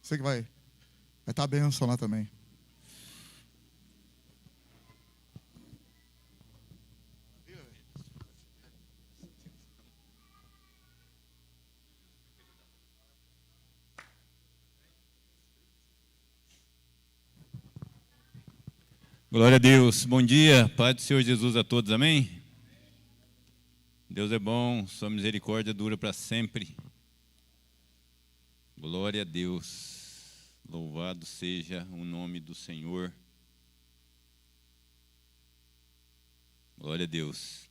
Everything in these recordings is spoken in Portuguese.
Você que vai estar a bênção lá também. Glória a Deus. Bom dia, paz do Senhor Jesus a todos, amém? Deus é bom, sua misericórdia dura para sempre. Glória a Deus. Louvado seja o nome do Senhor. Glória a Deus.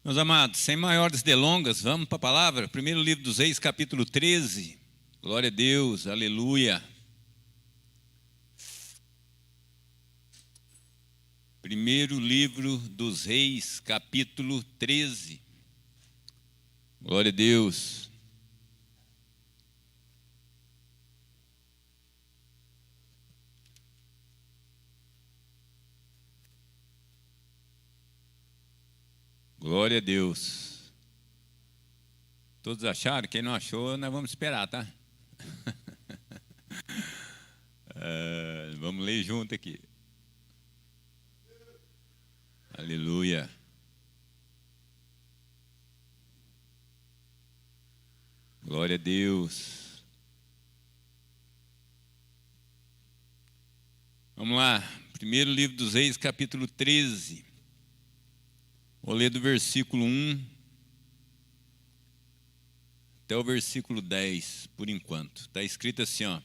Meus amados, sem maiores delongas, vamos para a palavra. Primeiro livro dos Reis, capítulo 13. Glória a Deus, aleluia. Primeiro livro dos Reis, capítulo 13. Glória a Deus. Glória a Deus. Todos acharam? Quem não achou, nós vamos esperar, tá? Vamos ler junto aqui. Aleluia. Glória a Deus. Vamos lá. Primeiro livro dos Reis, capítulo 13. Vou ler do versículo 1 até o versículo 10, por enquanto. Está escrito assim, ó.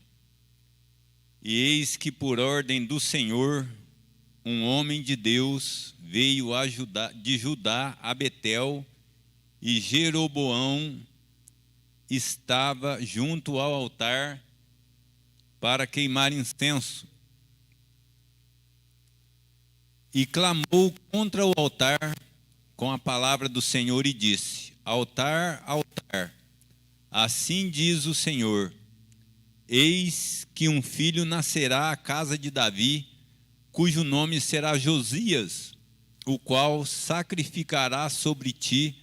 E eis que por ordem do Senhor, um homem de Deus veio de Judá a Betel, e Jeroboão estava junto ao altar para queimar incenso. E clamou contra o altar com a palavra do Senhor e disse: Altar, altar, assim diz o Senhor, eis que um filho nascerá à casa de Davi, cujo nome será Josias, o qual sacrificará sobre ti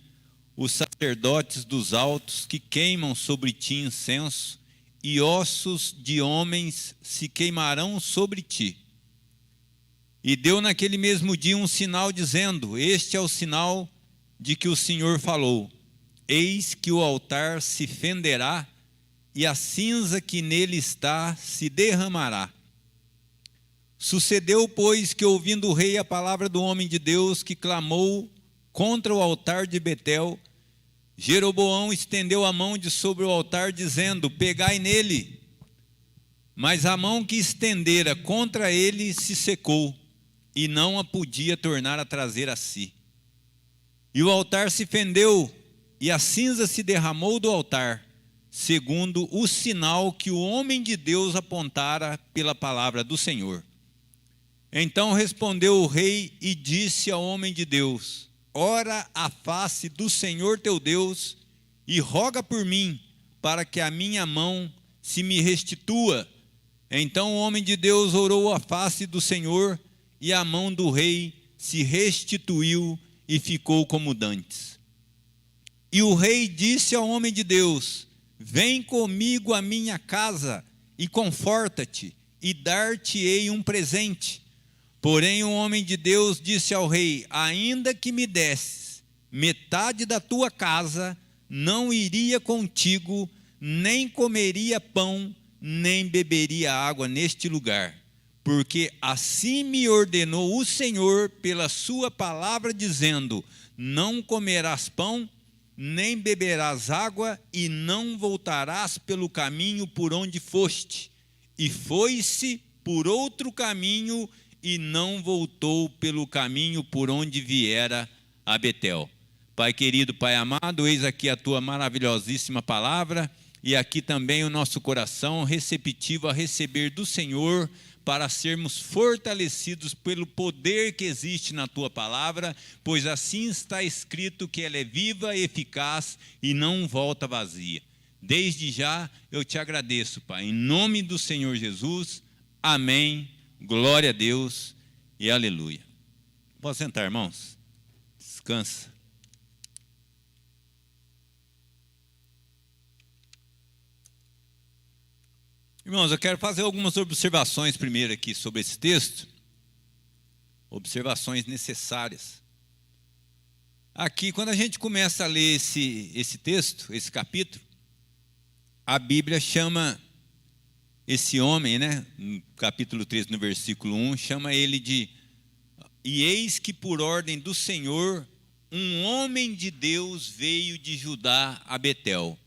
os sacerdotes dos altos que queimam sobre ti incenso, e ossos de homens se queimarão sobre ti. E deu naquele mesmo dia um sinal, dizendo: Este é o sinal de que o Senhor falou. Eis que o altar se fenderá, e a cinza que nele está se derramará. Sucedeu, pois, que ouvindo o rei a palavra do homem de Deus que clamou contra o altar de Betel, Jeroboão estendeu a mão de sobre o altar, dizendo: Pegai nele. Mas a mão que estendera contra ele se secou, e não a podia tornar a trazer a si. E o altar se fendeu, e a cinza se derramou do altar, segundo o sinal que o homem de Deus apontara pela palavra do Senhor. Então respondeu o rei e disse ao homem de Deus: Ora a face do Senhor teu Deus, e roga por mim, para que a minha mão se me restitua. Então o homem de Deus orou a face do Senhor, e a mão do rei se restituiu e ficou como dantes. E o rei disse ao homem de Deus: Vem comigo à minha casa e conforta-te, e dar-te-ei um presente. Porém o homem de Deus disse ao rei: Ainda que me desses metade da tua casa, não iria contigo, nem comeria pão, nem beberia água neste lugar. Porque assim me ordenou o Senhor pela sua palavra, dizendo: Não comerás pão, nem beberás água, e não voltarás pelo caminho por onde foste. E foi-se por outro caminho, e não voltou pelo caminho por onde viera a Betel. Pai querido, Pai amado, eis aqui a tua maravilhosíssima palavra, e aqui também o nosso coração receptivo a receber do Senhor, para sermos fortalecidos pelo poder que existe na tua palavra, pois assim está escrito que ela é viva, eficaz e não volta vazia. Desde já eu te agradeço, Pai, em nome do Senhor Jesus, amém, glória a Deus e aleluia. Pode sentar, irmãos. Descansa. Irmãos, eu quero fazer algumas observações primeiro aqui sobre esse texto. Observações necessárias. Aqui, quando a gente começa a ler esse texto, esse capítulo, a Bíblia chama esse homem, né, no capítulo 13, no versículo 1, chama ele de: "E eis que por ordem do Senhor, um homem de Deus veio de Judá a Betel."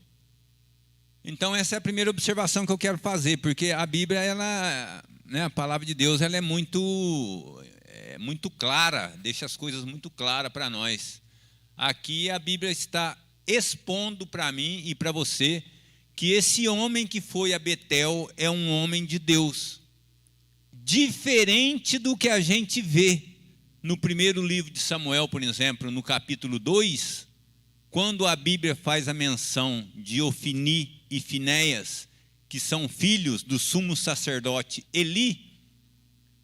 Então essa é a primeira observação que eu quero fazer, porque a Bíblia, ela, né, a palavra de Deus, ela é muito clara, deixa as coisas muito claras para nós. Aqui a Bíblia está expondo para mim e para você que esse homem que foi a Betel é um homem de Deus, diferente do que a gente vê no primeiro livro de Samuel, por exemplo, no capítulo 2, quando a Bíblia faz a menção de Ofni e Finéias, que são filhos do sumo sacerdote Eli,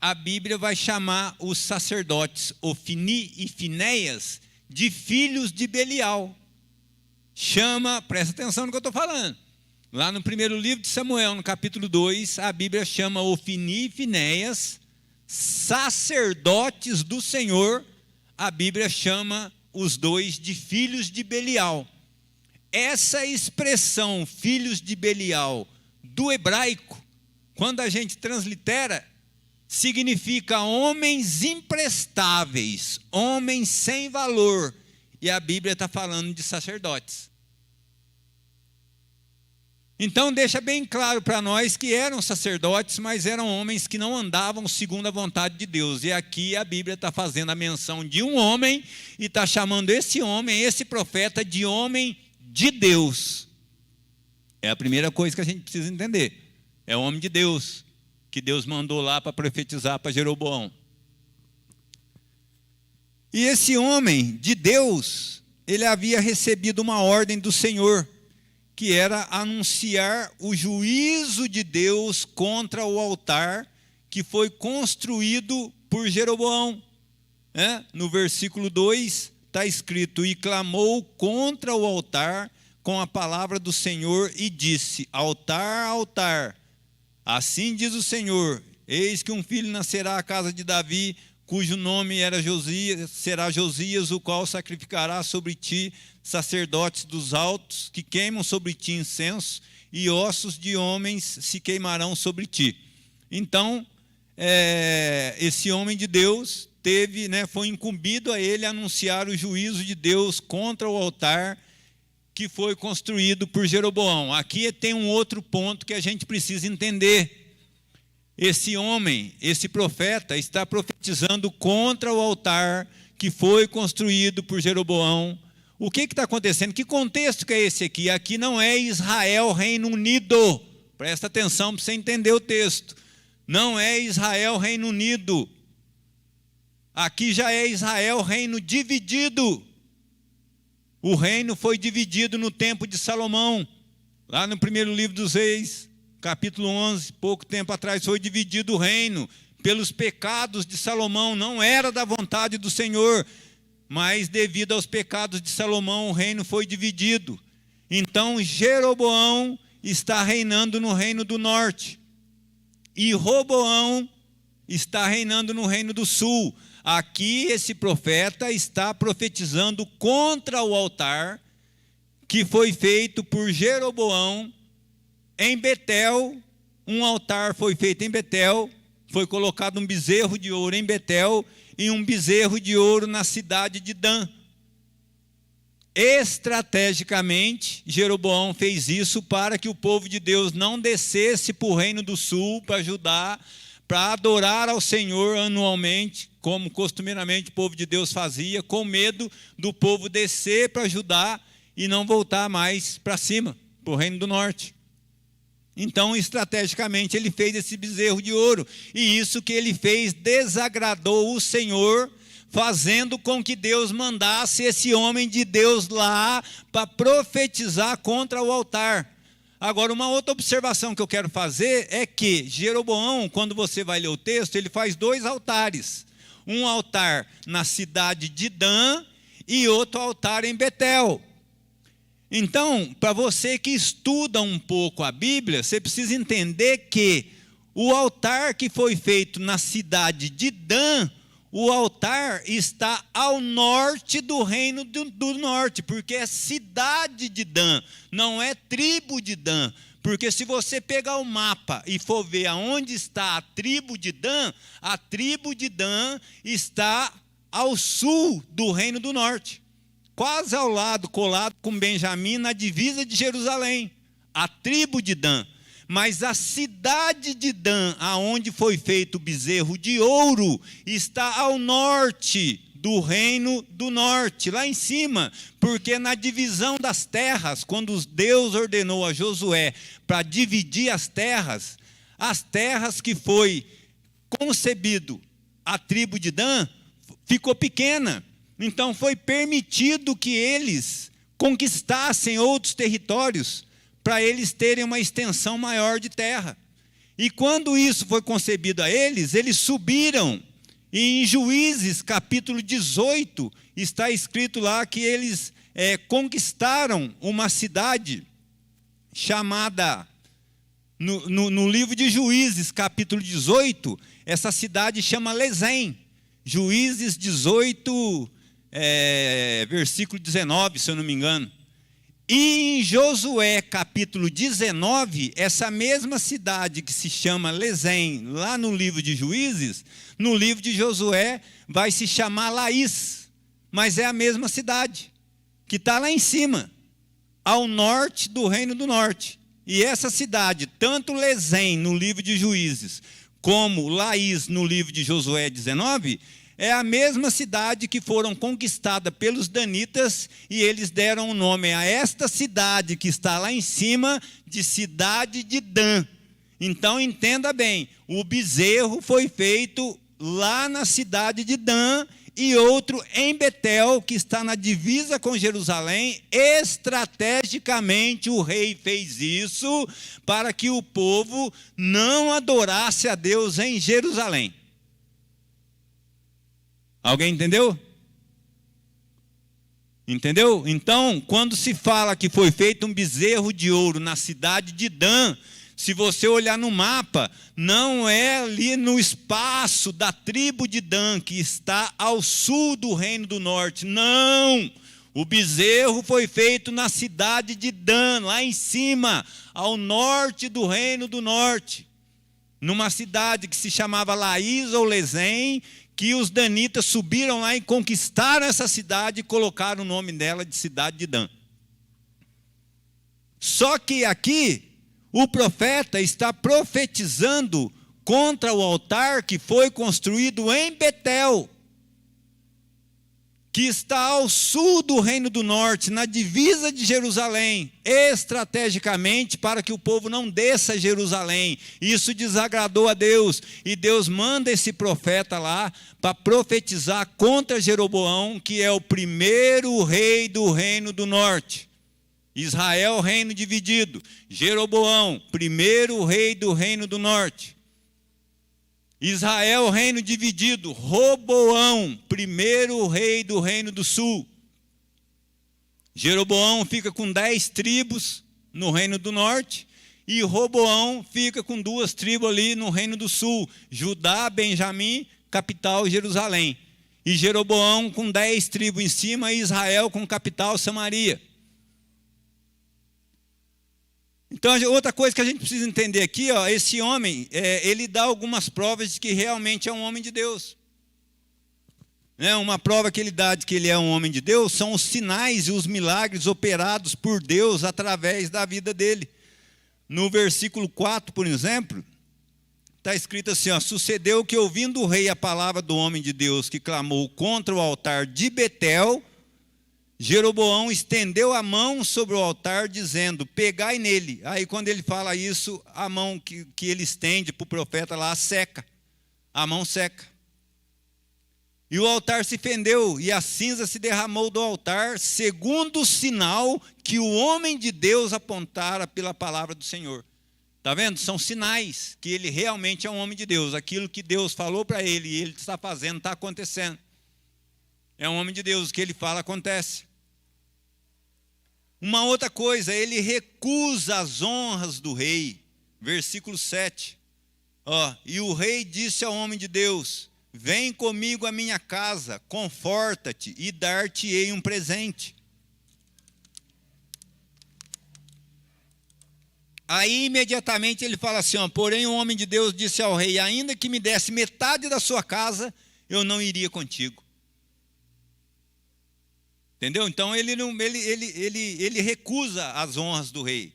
a Bíblia vai chamar os sacerdotes Ofni e Finéias de filhos de Belial. Presta atenção no que eu estou falando. Lá no primeiro livro de Samuel, no capítulo 2, a Bíblia chama Ofni e Finéias sacerdotes do Senhor. A Bíblia chama os dois de filhos de Belial. Essa expressão, filhos de Belial, do hebraico, quando a gente translitera, significa homens imprestáveis, homens sem valor. E a Bíblia está falando de sacerdotes. Então deixa bem claro para nós que eram sacerdotes, mas eram homens que não andavam segundo a vontade de Deus. E aqui a Bíblia está fazendo a menção de um homem e está chamando esse homem, esse profeta, de homem de Deus. É a primeira coisa que a gente precisa entender. É o homem de Deus, que Deus mandou lá para profetizar para Jeroboão. E esse homem de Deus, ele havia recebido uma ordem do Senhor, que era anunciar o juízo de Deus contra o altar que foi construído por Jeroboão. No versículo 2 está escrito: "E clamou contra o altar com a palavra do Senhor e disse: Altar, altar, assim diz o Senhor, eis que um filho nascerá à casa de Davi, cujo nome será Josias, o qual sacrificará sobre ti sacerdotes dos altos, que queimam sobre ti incenso, e ossos de homens se queimarão sobre ti." Então, esse homem de Deus foi incumbido a ele anunciar o juízo de Deus contra o altar que foi construído por Jeroboão. Aqui tem um outro ponto que a gente precisa entender. Esse homem, esse profeta, está profetizando contra o altar que foi construído por Jeroboão. O que está acontecendo? Que contexto que é esse aqui? Aqui não é Israel, Reino Unido. Presta atenção para você entender o texto. Não é Israel, Reino Unido. Aqui já é Israel, reino dividido. O reino foi dividido no tempo de Salomão. Lá no primeiro livro dos Reis, capítulo 11, pouco tempo atrás, foi dividido o reino pelos pecados de Salomão. Não era da vontade do Senhor, mas devido aos pecados de Salomão, o reino foi dividido. Então Jeroboão está reinando no reino do norte, e Roboão está reinando no reino do sul. Aqui esse profeta está profetizando contra o altar que foi feito por Jeroboão em Betel. Um altar foi feito em Betel, foi colocado um bezerro de ouro em Betel e um bezerro de ouro na cidade de Dan. Estrategicamente, Jeroboão fez isso para que o povo de Deus não descesse para o reino do sul, para Judá, para adorar ao Senhor anualmente, como costumeiramente o povo de Deus fazia, com medo do povo descer para Judá e não voltar mais para cima, para o reino do norte. Então, estrategicamente, ele fez esse bezerro de ouro, e isso que ele fez desagradou o Senhor, fazendo com que Deus mandasse esse homem de Deus lá para profetizar contra o altar. Agora, uma outra observação que eu quero fazer é que Jeroboão, quando você vai ler o texto, ele faz 2 altares. um altar na cidade de Dan e outro altar em Betel. Então, para você que estuda um pouco a Bíblia, você precisa entender que o altar que foi feito na cidade de Dan, o altar está ao norte do reino do norte, porque é cidade de Dan, não é tribo de Dan. Porque se você pegar o mapa e for ver aonde está a tribo de Dan está ao sul do reino do norte, quase ao lado, colado com Benjamim, na divisa de Jerusalém, a tribo de Dan. Mas a cidade de Dan, aonde foi feito o bezerro de ouro, está ao norte do reino do norte, lá em cima, porque na divisão das terras, quando Deus ordenou a Josué para dividir as terras que foi concebido a tribo de Dan, ficou pequena. Então foi permitido que eles conquistassem outros territórios, para eles terem uma extensão maior de terra. E quando isso foi concebido a eles, eles subiram. E em Juízes, capítulo 18, está escrito lá que eles conquistaram uma cidade chamada, no livro de Juízes, capítulo 18, essa cidade chama Lezém. Juízes 18, versículo 19, se eu não me engano. E em Josué capítulo 19, essa mesma cidade que se chama Lezém, lá no livro de Juízes, no livro de Josué vai se chamar Laís, mas é a mesma cidade, que está lá em cima, ao norte do reino do norte. E essa cidade, tanto Lezém no livro de Juízes, como Laís no livro de Josué 19, é a mesma cidade que foram conquistada pelos danitas, e eles deram o nome a esta cidade que está lá em cima de cidade de Dan. Então entenda bem, o bezerro foi feito lá na cidade de Dan e outro em Betel, que está na divisa com Jerusalém. Estrategicamente o rei fez isso para que o povo não adorasse a Deus em Jerusalém. Alguém entendeu? Entendeu? Então, quando se fala que foi feito um bezerro de ouro na cidade de Dan, se você olhar no mapa, não é ali no espaço da tribo de Dan, que está ao sul do reino do norte. Não! O bezerro foi feito na cidade de Dan, lá em cima, ao norte do reino do norte. Numa cidade que se chamava Laís ou Lezém, que os danitas subiram lá e conquistaram essa cidade e colocaram o nome dela de cidade de Dan. Só que aqui, o profeta está profetizando contra o altar que foi construído em Betel, que está ao sul do reino do norte, na divisa de Jerusalém, estrategicamente para que o povo não desça a Jerusalém. Isso desagradou a Deus, e Deus manda esse profeta lá para profetizar contra Jeroboão, que é o primeiro rei do reino do norte. Israel, reino dividido. Jeroboão, primeiro rei do reino do norte. Israel, reino dividido. Roboão, primeiro rei do reino do sul. Jeroboão fica com 10 tribos no reino do norte, e Roboão fica com 2 tribos ali no reino do sul, Judá, Benjamim, capital Jerusalém. E Jeroboão com 10 tribos em cima, e Israel com capital Samaria. Então, outra coisa que a gente precisa entender aqui, esse homem, ele dá algumas provas de que realmente é um homem de Deus. Uma prova que ele dá de que ele é um homem de Deus são os sinais e os milagres operados por Deus através da vida dele. No versículo 4, por exemplo, está escrito assim, sucedeu que, ouvindo o rei a palavra do homem de Deus que clamou contra o altar de Betel, Jeroboão estendeu a mão sobre o altar, dizendo, pegai nele. Aí quando ele fala isso, a mão que ele estende para o profeta lá seca. A mão seca. E o altar se fendeu, e a cinza se derramou do altar, segundo o sinal que o homem de Deus apontara pela palavra do Senhor. Está vendo? São sinais que ele realmente é um homem de Deus. Aquilo que Deus falou para ele e ele está fazendo, está acontecendo. É um homem de Deus, o que ele fala acontece. Uma outra coisa, ele recusa as honras do rei. Versículo 7. E o rei disse ao homem de Deus: vem comigo à minha casa, conforta-te e dar-te-ei um presente. Aí imediatamente ele fala assim, porém o homem de Deus disse ao rei: ainda que me desse metade da sua casa, eu não iria contigo. Entendeu? Então ele recusa as honras do rei.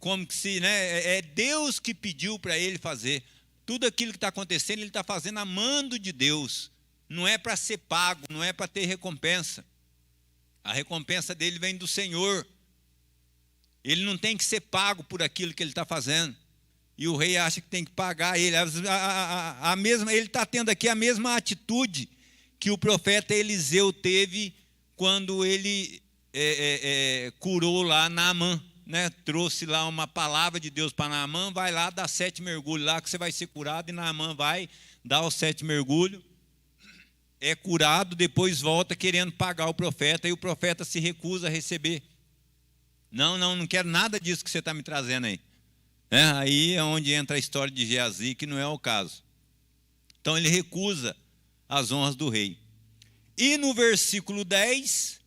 Como que se, é Deus que pediu para ele fazer. Tudo aquilo que está acontecendo, ele está fazendo a mando de Deus. Não é para ser pago, não é para ter recompensa. A recompensa dele vem do Senhor. Ele não tem que ser pago por aquilo que ele está fazendo. E o rei acha que tem que pagar ele. Ele está tendo aqui a mesma atitude que o profeta Eliseu teve quando ele curou lá Naamã, né? Trouxe lá uma palavra de Deus para Naamã: vai lá, dá 7 mergulhos lá que você vai ser curado. E Naamã vai, dá os 7 mergulhos, é curado, depois volta querendo pagar o profeta, e o profeta se recusa a receber. Não quero nada disso que você está me trazendo aí. Aí é onde entra a história de Geazi, que não é o caso. Então ele recusa as honras do rei. E no versículo 10,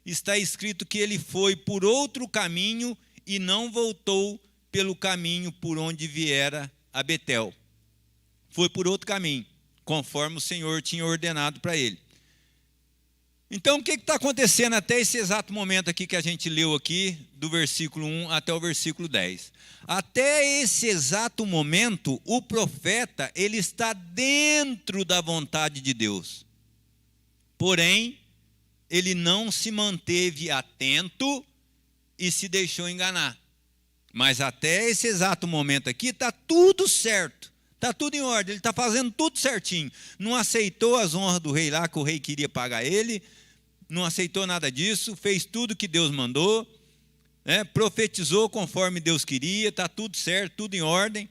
está escrito que ele foi por outro caminho e não voltou pelo caminho por onde viera a Betel. Foi por outro caminho, conforme o Senhor tinha ordenado para ele. Então o que está acontecendo até esse exato momento aqui que a gente leu aqui, do versículo 1 até o versículo 10? Até esse exato momento, o profeta, ele está dentro da vontade de Deus. Porém, ele não se manteve atento e se deixou enganar. Mas até esse exato momento aqui está tudo certo, está tudo em ordem, ele está fazendo tudo certinho. Não aceitou as honras do rei lá, que o rei queria pagar ele, não aceitou nada disso, fez tudo que Deus mandou, profetizou conforme Deus queria, está tudo certo, tudo em ordem.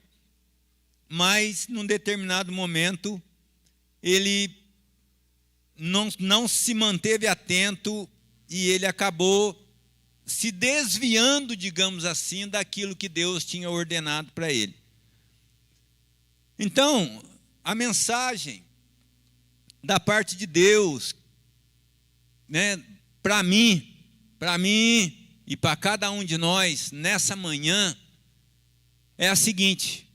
Mas num determinado momento ele não se manteve atento e ele acabou se desviando, digamos assim, daquilo que Deus tinha ordenado para ele. Então, a mensagem da parte de Deus, para mim e para cada um de nós nessa manhã, é a seguinte: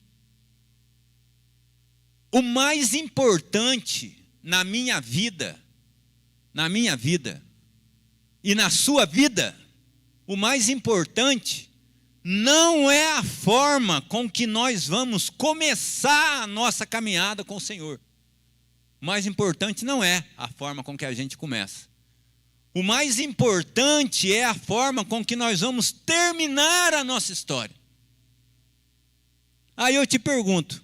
o mais importante na minha vida e na sua vida, o mais importante não é a forma com que nós vamos começar a nossa caminhada com o Senhor. O mais importante não é a forma com que a gente começa. O mais importante é a forma com que nós vamos terminar a nossa história. Aí eu te pergunto: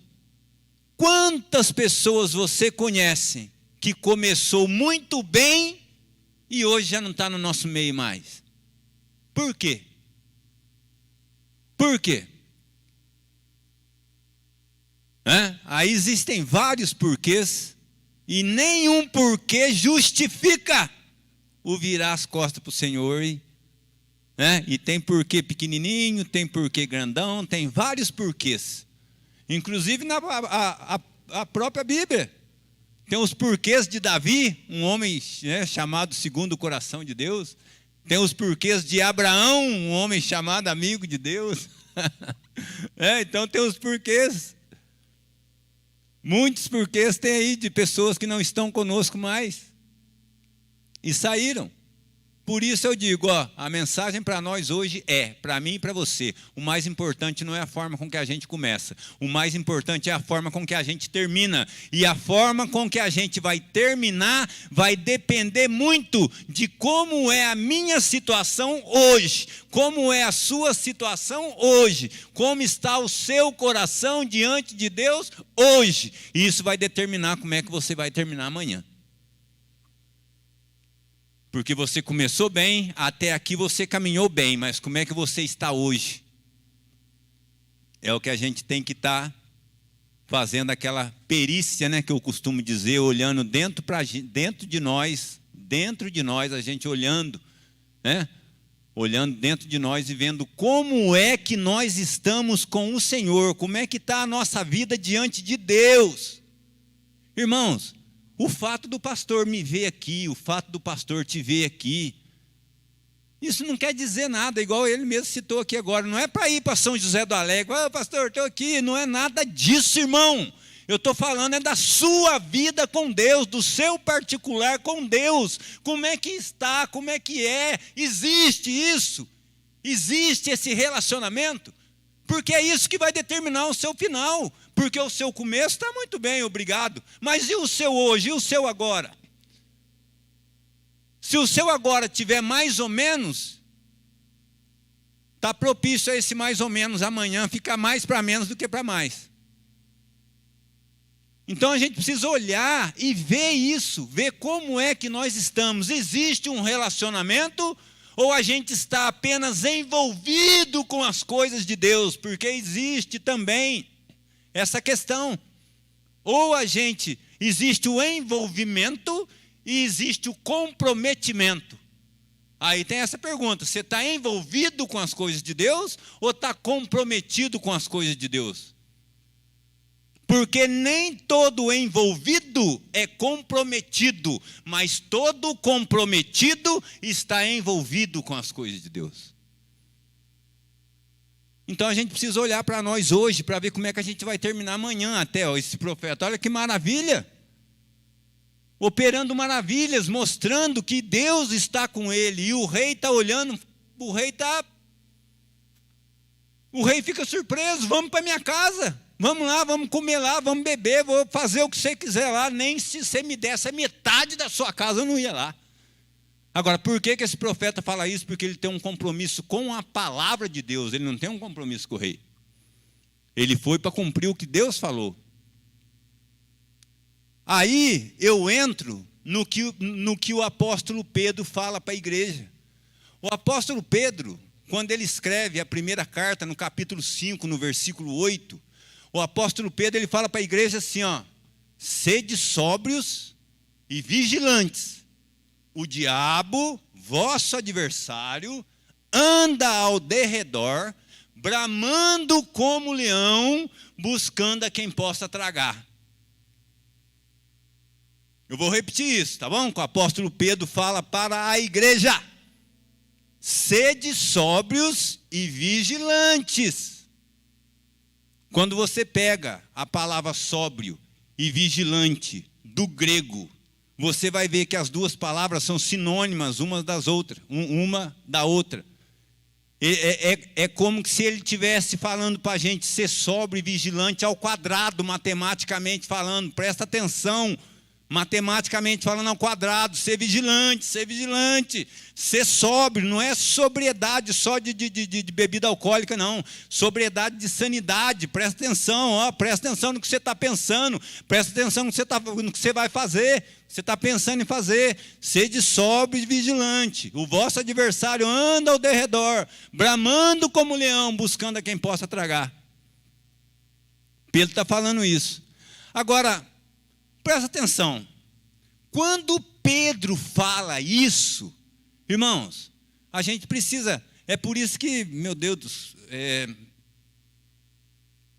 quantas pessoas você conhece que começou muito bem e hoje já não está no nosso meio mais? Por quê? Por quê? Aí existem vários porquês e nenhum porquê justifica o virar as costas para o Senhor. E tem porquê pequenininho, tem porquê grandão, tem vários porquês. Inclusive a própria Bíblia. Tem os porquês de Davi, um homem chamado segundo o coração de Deus. Tem os porquês de Abraão, um homem chamado amigo de Deus. Então tem os porquês. Muitos porquês tem aí de pessoas que não estão conosco mais e saíram. Por isso eu digo, a mensagem para nós hoje para mim e para você, o mais importante não é a forma com que a gente começa. O mais importante é a forma com que a gente termina. E a forma com que a gente vai terminar vai depender muito de como é a minha situação hoje, como é a sua situação hoje, como está o seu coração diante de Deus hoje. E isso vai determinar como é que você vai terminar amanhã. Porque você começou bem, até aqui você caminhou bem, mas como é que você está hoje? É o que a gente tem que estar fazendo aquela perícia, né, que eu costumo dizer, olhando dentro de nós, a gente olhando, né? Olhando dentro de nós e vendo como é que nós estamos com o Senhor, como é que está a nossa vida diante de Deus. Irmãos, o fato do pastor me ver aqui, o fato do pastor te ver aqui, isso não quer dizer nada, igual ele mesmo citou aqui agora. Não é para ir para São José do Alegre, pastor, estou aqui, não é nada disso, irmão. Eu estou falando é da sua vida com Deus, do seu particular com Deus. Como é que está, como é que é? Existe isso? Existe esse relacionamento? Porque é isso que vai determinar o seu final. Porque o seu começo está muito bem, obrigado. Mas e o seu hoje, e o seu agora? Se o seu agora tiver mais ou menos, está propício a esse mais ou menos amanhã ficar mais para menos do que para mais. Então a gente precisa olhar e ver isso, ver como é que nós estamos. Existe um relacionamento ou a gente está apenas envolvido com as coisas de Deus? Porque existe também essa questão. Ou existe o envolvimento e existe o comprometimento. Aí tem essa pergunta: você está envolvido com as coisas de Deus ou está comprometido com as coisas de Deus? Porque nem todo envolvido é comprometido, mas todo comprometido está envolvido com as coisas de Deus. Então a gente precisa olhar para nós hoje, para ver como é que a gente vai terminar amanhã até, esse profeta. Olha que maravilha! Operando maravilhas, mostrando que Deus está com ele. E o rei está olhando, o rei fica surpreso. Vamos para minha casa, vamos lá, vamos comer lá, vamos beber, vou fazer o que você quiser lá. Nem se você me desse a metade da sua casa, eu não ia lá. Agora, por que esse profeta fala isso? Porque ele tem um compromisso com a palavra de Deus. Ele não tem um compromisso com o rei. Ele foi para cumprir o que Deus falou. Aí eu entro no que o apóstolo Pedro fala para a igreja. O apóstolo Pedro, quando ele escreve a primeira carta, no capítulo 5, no versículo 8, o apóstolo Pedro ele fala para a igreja assim, sede sóbrios e vigilantes. O diabo, vosso adversário, anda ao derredor, bramando como leão, buscando a quem possa tragar. Eu vou repetir isso, tá bom? Que o apóstolo Pedro fala para a igreja: sede sóbrios e vigilantes. Quando você pega a palavra sóbrio e vigilante do grego, você vai ver que as duas palavras são sinônimas uma da outra. É como se ele estivesse falando para a gente ser sóbrio e vigilante ao quadrado, matematicamente falando. Presta atenção. Matematicamente falando ao quadrado, ser vigilante, ser sóbrio, não é sobriedade só de bebida alcoólica, não, sobriedade de sanidade. Presta atenção no que você está pensando, presta atenção no que você vai fazer, você está pensando em fazer. Sede sóbrio e vigilante, o vosso adversário anda ao derredor, bramando como leão, buscando a quem possa tragar. Pedro está falando isso. Agora, presta atenção, quando Pedro fala isso, irmãos, a gente precisa, é por isso que, meu Deus,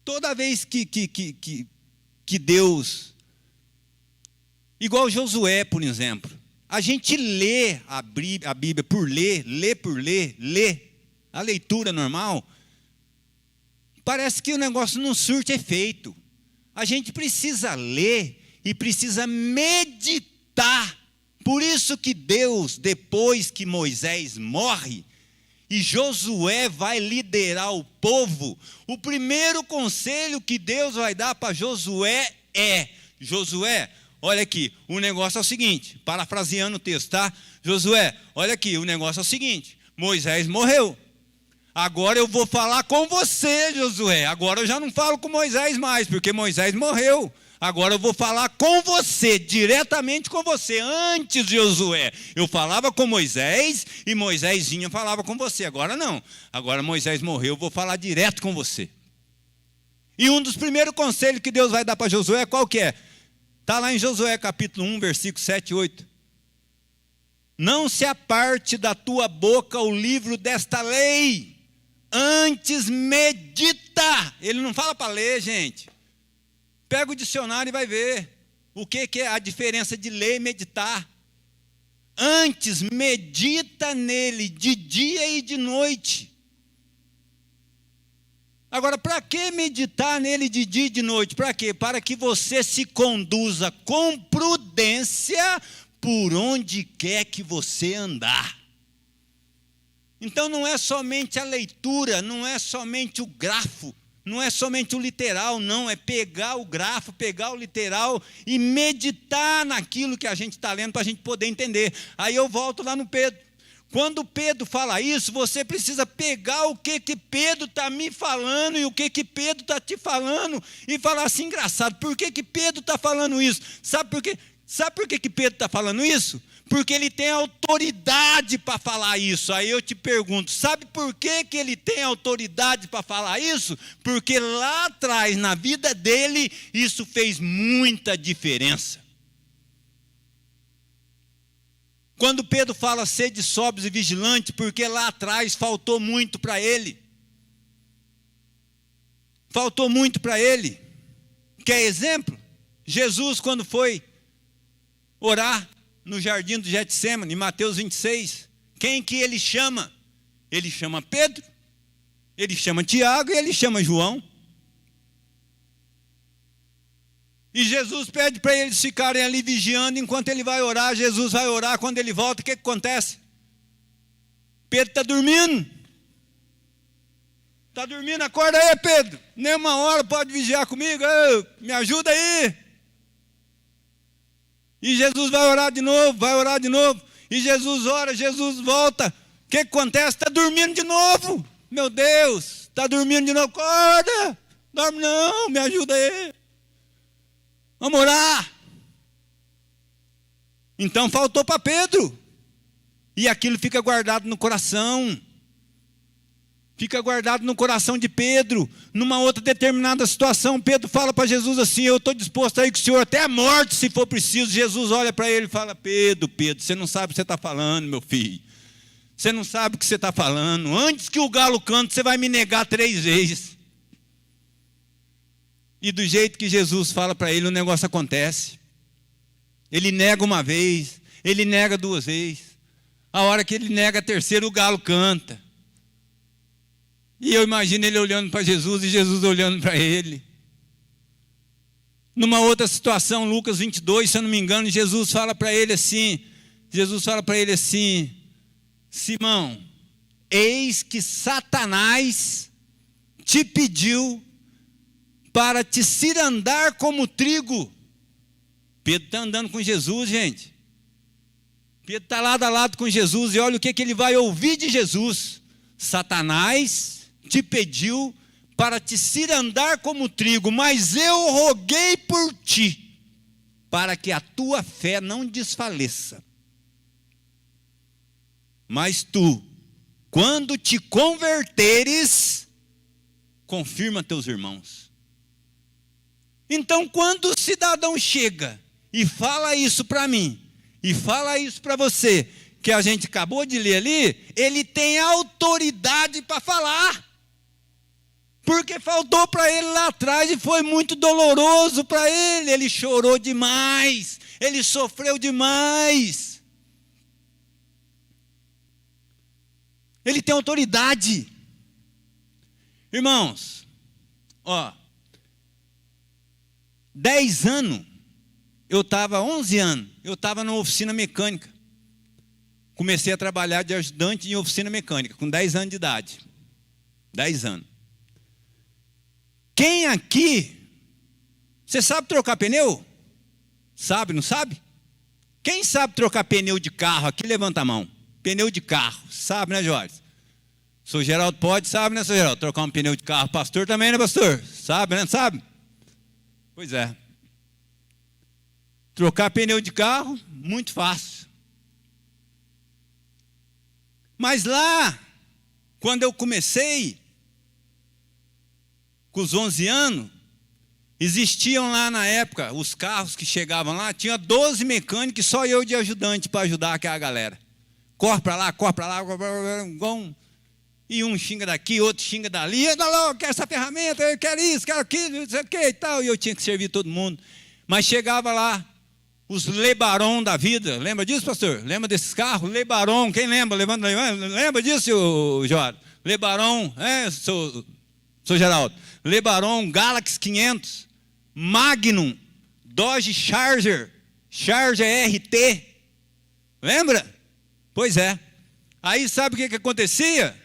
toda vez que Deus, igual Josué, por exemplo, a gente lê a Bíblia por ler, a leitura normal, parece que o negócio não surte efeito. A gente precisa ler e precisa meditar. Por isso que Deus, depois que Moisés morre e Josué vai liderar o povo, o primeiro conselho que Deus vai dar para Josué é: Josué, olha aqui, o negócio é o seguinte, parafraseando o texto, tá? Josué, olha aqui, o negócio é o seguinte, Moisés morreu. Agora eu vou falar com você, Josué. Agora eu já não falo com Moisés mais, porque Moisés morreu. Agora eu vou falar com você, diretamente com você. Antes de Josué, eu falava com Moisés e Moisés vinha e falava com você. Agora não. Agora Moisés morreu, eu vou falar direto com você. E um dos primeiros conselhos que Deus vai dar para Josué, qual que é? Está lá em Josué capítulo 1, versículo 7 e 8. Não se aparte da tua boca o livro desta lei, antes medita. Ele não fala para ler, gente. Pega o dicionário e vai ver o que é a diferença de ler e meditar. Antes medita nele de dia e de noite. Agora, para que meditar nele de dia e de noite? Para quê? Para que você se conduza com prudência por onde quer que você andar. Então não é somente a leitura, não é somente o grafo, não é somente o literal, não, é pegar o grafo, pegar o literal e meditar naquilo que a gente está lendo para a gente poder entender. Aí eu volto lá no Pedro. Quando Pedro fala isso, você precisa pegar o que Pedro está me falando e o que Pedro está te falando e falar assim, engraçado, por que Pedro está falando isso? Sabe por quê? Sabe por que Pedro está falando isso? Porque ele tem autoridade para falar isso. Aí eu te pergunto, sabe por que ele tem autoridade para falar isso? Porque lá atrás, na vida dele, isso fez muita diferença. Quando Pedro fala sede sóbrios e vigilantes, porque lá atrás faltou muito para ele. Faltou muito para ele. Quer exemplo? Jesus, quando foi orar no jardim do Getsêmani, em Mateus 26, quem que ele chama? Ele chama Pedro, ele chama Tiago e ele chama João. E Jesus pede para eles ficarem ali vigiando enquanto ele vai orar. Jesus vai orar, quando ele volta, o que acontece? Pedro está dormindo. Está dormindo, acorda aí, Pedro. Nem uma hora pode vigiar comigo. Ei, me ajuda aí. E Jesus vai orar de novo, vai orar de novo. E Jesus ora, Jesus volta. O que acontece? Está dormindo de novo. Meu Deus, está dormindo de novo. Acorda. Dorme não, me ajuda aí. Vamos orar. Então faltou para Pedro. E aquilo fica guardado no coração. Fica guardado no coração de Pedro. Numa outra determinada situação, Pedro fala para Jesus assim, eu estou disposto a ir com o Senhor até a morte, se for preciso. Jesus olha para ele e fala, Pedro, você não sabe o que você está falando, meu filho. Você não sabe o que você está falando. Antes que o galo cante, você vai me negar 3 vezes. E do jeito que Jesus fala para ele, o negócio acontece. Ele nega uma vez, ele nega 2 vezes. A hora que ele nega a terceira, o galo canta. E eu imagino ele olhando para Jesus e Jesus olhando para ele. Numa outra situação, Lucas 22, se eu não me engano, Jesus fala para ele assim, Simão, eis que Satanás te pediu para te cirandar como trigo. Pedro está andando com Jesus, gente. Pedro está lado a lado com Jesus e olha o que ele vai ouvir de Jesus. Satanás te pediu para te cirandar como trigo, mas eu roguei por ti, para que a tua fé não desfaleça. Mas tu, quando te converteres, confirma teus irmãos. Então, quando o cidadão chega e fala isso para mim, e fala isso para você, que a gente acabou de ler ali, ele tem autoridade para falar. Porque faltou para ele lá atrás e foi muito doloroso para ele. Ele chorou demais, ele sofreu demais. Ele tem autoridade. Irmãos, 10 anos, 11 anos, eu estava numa oficina mecânica. Comecei a trabalhar de ajudante em oficina mecânica, com 10 anos de idade. 10 anos. Quem aqui, você sabe trocar pneu? Sabe, não sabe? Quem sabe trocar pneu de carro aqui, levanta a mão. Pneu de carro, sabe, né, Jorge? Sou Geraldo pode, sabe, né, Sr. Geraldo? Trocar um pneu de carro. Pastor também, né, pastor? Sabe, né, sabe? Pois é. Trocar pneu de carro, muito fácil. Mas lá, quando eu comecei, com os 11 anos, existiam lá na época, os carros que chegavam lá, tinha 12 mecânicos, só eu de ajudante para ajudar aquela galera. Corre para lá, e um xinga daqui, outro xinga dali, eu quero essa ferramenta, eu quero isso, quero aquilo, não sei o que e tal, e eu tinha que servir todo mundo. Mas chegava lá, os Lebaron da vida, lembra disso, pastor? Lembra desses carros? Lebaron, quem lembra? Lembra disso, Jorge? Lebaron, sou Geraldo. Lebaron, Galaxy 500, Magnum, Dodge Charger RT, lembra? Pois é. Aí sabe o que acontecia?